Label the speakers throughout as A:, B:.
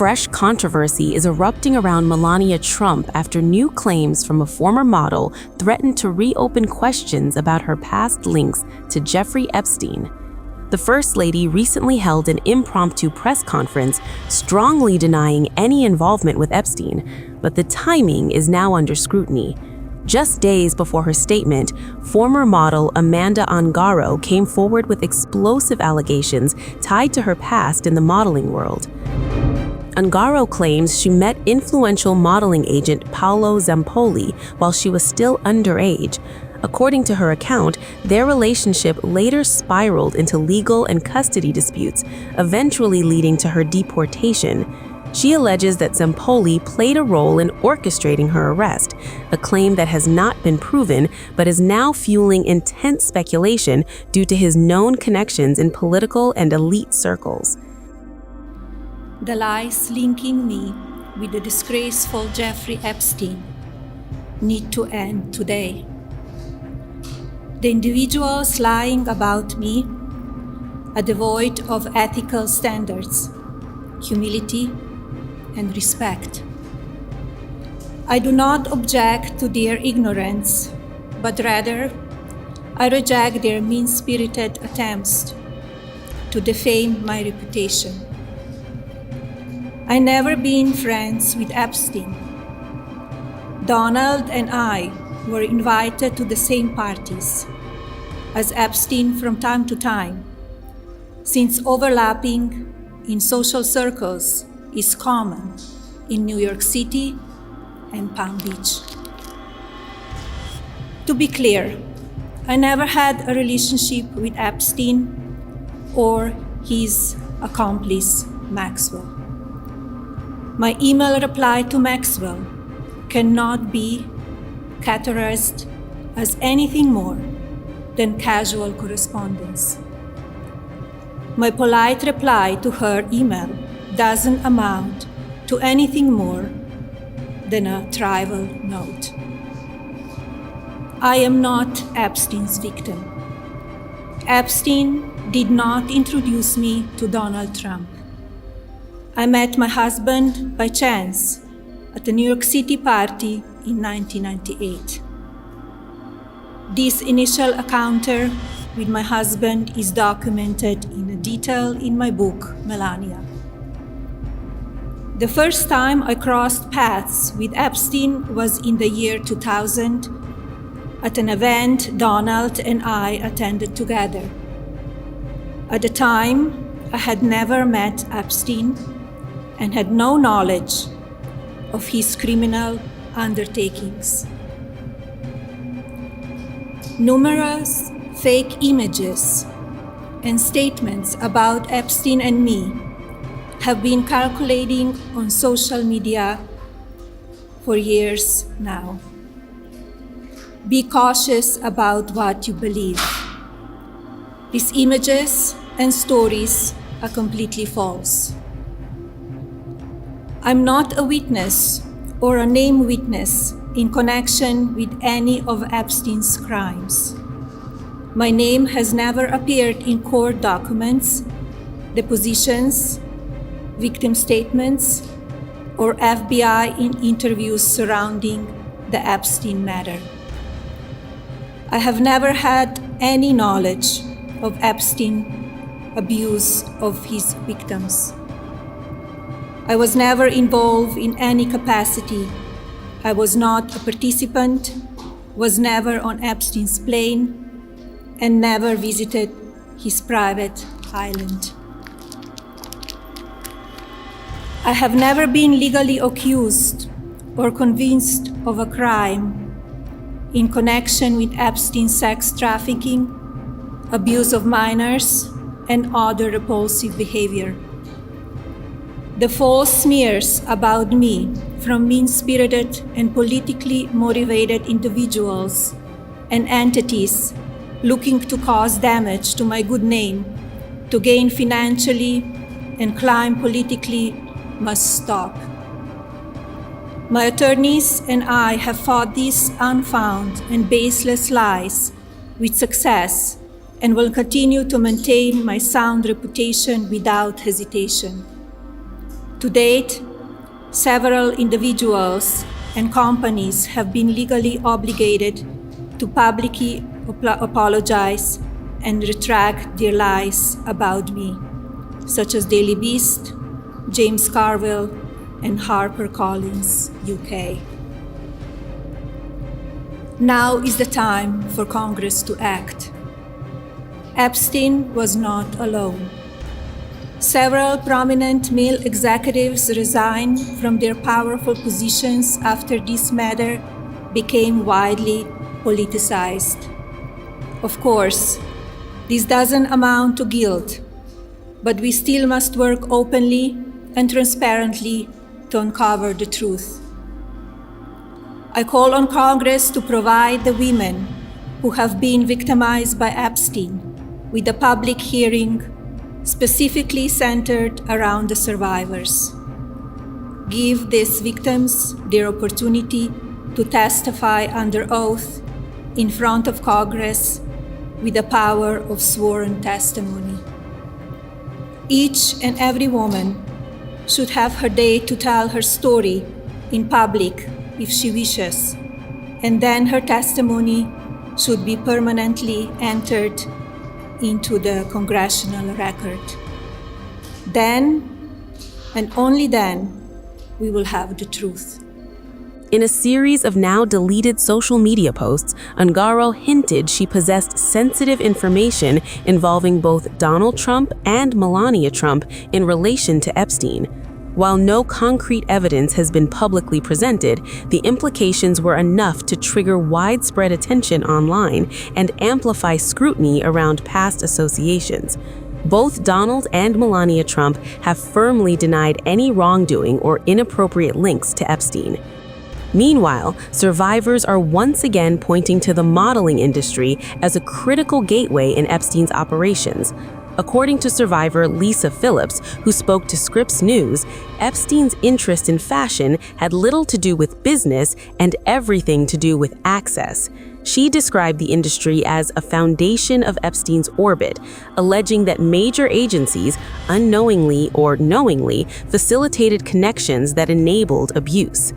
A: fresh controversy is erupting around Melania Trump after new claims from a former model threatened to reopen questions about her past links to Jeffrey Epstein. The First Lady recently held an impromptu press conference strongly denying any involvement with Epstein, but the timing is now under scrutiny. Just days before her statement, former model Amanda Ongaro came forward with explosive allegations tied to her past in the modeling world. Ongaro claims she met influential modeling agent Paolo Zampoli while she was still underage. According to her account, their relationship later spiraled into legal and custody disputes, eventually leading to her deportation. She alleges that Zampoli played a role in orchestrating her arrest, a claim that has not been proven but is now fueling intense speculation due to his known connections in political and elite circles.
B: The lies linking me with the disgraceful Jeffrey Epstein need to end today. The individuals lying about me are devoid of ethical standards, humility, and respect. I do not object to their ignorance, but rather I reject their mean-spirited attempts to defame my reputation. I never been friends with Epstein. Donald and I were invited to the same parties as Epstein from time to time, since overlapping in social circles is common in New York City and Palm Beach. To be clear, I never had a relationship with Epstein or his accomplice, Maxwell. My email reply to Maxwell cannot be categorized as anything more than casual correspondence. My polite reply to her email doesn't amount to anything more than a trivial note. I am not Epstein's victim. Epstein did not introduce me to Donald Trump. I met my husband by chance at a New York City party in 1998. This initial encounter with my husband is documented in detail in my book, Melania. The first time I crossed paths with Epstein was in the year 2000 at an event Donald and I attended together. At the time, I had never met Epstein and had no knowledge of his criminal undertakings. Numerous fake images and statements about Epstein and me have been circulating on social media for years now. Be cautious about what you believe. These images and stories are completely false. I'm not a witness or a named witness in connection with any of Epstein's crimes. My name has never appeared in court documents, depositions, victim statements, or FBI in interviews surrounding the Epstein matter. I have never had any knowledge of Epstein abuse of his victims. I was never involved in any capacity. I was not a participant, was never on Epstein's plane, and never visited his private island. I have never been legally accused or convinced of a crime in connection with Epstein's sex trafficking, abuse of minors, and other repulsive behavior. The false smears about me from mean-spirited and politically motivated individuals and entities looking to cause damage to my good name, to gain financially and climb politically, must stop. My attorneys and I have fought these unfounded and baseless lies with success and will continue to maintain my sound reputation without hesitation. To date, several individuals and companies have been legally obligated to publicly apologize and retract their lies about me, such as Daily Beast, James Carville, and HarperCollins UK. Now is the time for Congress to act. Epstein was not alone. Several prominent male executives resigned from their powerful positions after this matter became widely politicized. Of course, this doesn't amount to guilt, but we still must work openly and transparently to uncover the truth. I call on Congress to provide the women who have been victimized by Epstein with a public hearing specifically centered around the survivors. Give these victims their opportunity to testify under oath in front of Congress with the power of sworn testimony. Each and every woman should have her day to tell her story in public if she wishes, and then her testimony should be permanently entered into the congressional record. Then, and only then, we will have the truth.
A: In a series of now deleted social media posts, Ungaro hinted she possessed sensitive information involving both Donald Trump and Melania Trump in relation to Epstein. While no concrete evidence has been publicly presented, the implications were enough to trigger widespread attention online and amplify scrutiny around past associations. Both Donald and Melania Trump have firmly denied any wrongdoing or inappropriate links to Epstein. Meanwhile, survivors are once again pointing to the modeling industry as a critical gateway in Epstein's operations. According to survivor Lisa Phillips, who spoke to Scripps News, Epstein's interest in fashion had little to do with business and everything to do with access. She described the industry as a foundation of Epstein's orbit, alleging that major agencies, unknowingly or knowingly, facilitated connections that enabled abuse.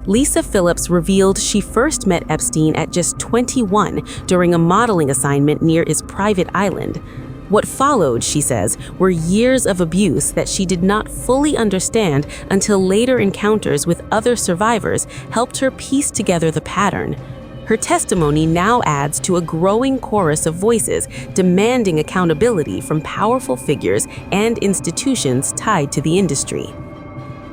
A: Lisa Phillips revealed she first met Epstein at just 21 during a modeling assignment near his private island. What followed, she says, were years of abuse that she did not fully understand until later encounters with other survivors helped her piece together the pattern. Her testimony now adds to a growing chorus of voices demanding accountability from powerful figures and institutions tied to the industry.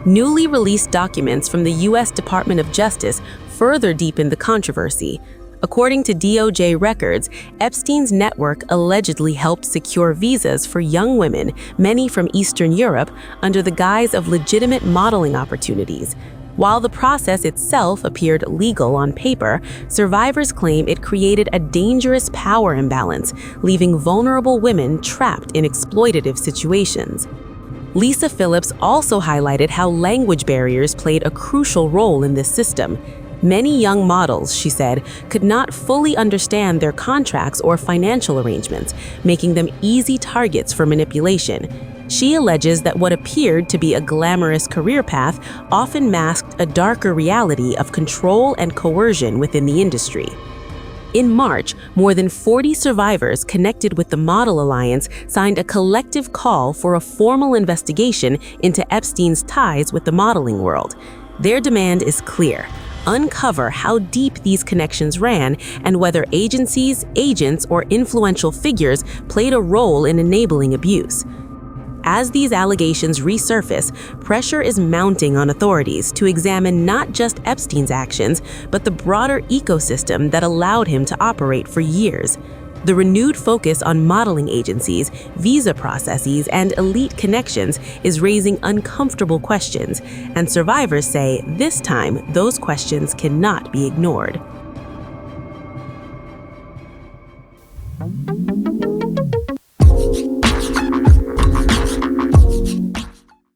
A: Newly released documents from the U.S. Department of Justice further deepened the controversy. According to DOJ records, Epstein's network allegedly helped secure visas for young women, many from Eastern Europe, under the guise of legitimate modeling opportunities. While the process itself appeared legal on paper, survivors claim it created a dangerous power imbalance, leaving vulnerable women trapped in exploitative situations. Lisa Phillips also highlighted how language barriers played a crucial role in this system. Many young models, she said, could not fully understand their contracts or financial arrangements, making them easy targets for manipulation. She alleges that what appeared to be a glamorous career path often masked a darker reality of control and coercion within the industry. In March, more than 40 survivors connected with the Model Alliance signed a collective call for a formal investigation into Epstein's ties with the modeling world. Their demand is clear: uncover how deep these connections ran and whether agencies, agents, or influential figures played a role in enabling abuse. As these allegations resurface, pressure is mounting on authorities to examine not just Epstein's actions, but the broader ecosystem that allowed him to operate for years. The renewed focus on modeling agencies, visa processes, and elite connections is raising uncomfortable questions, and survivors say this time those questions cannot be ignored.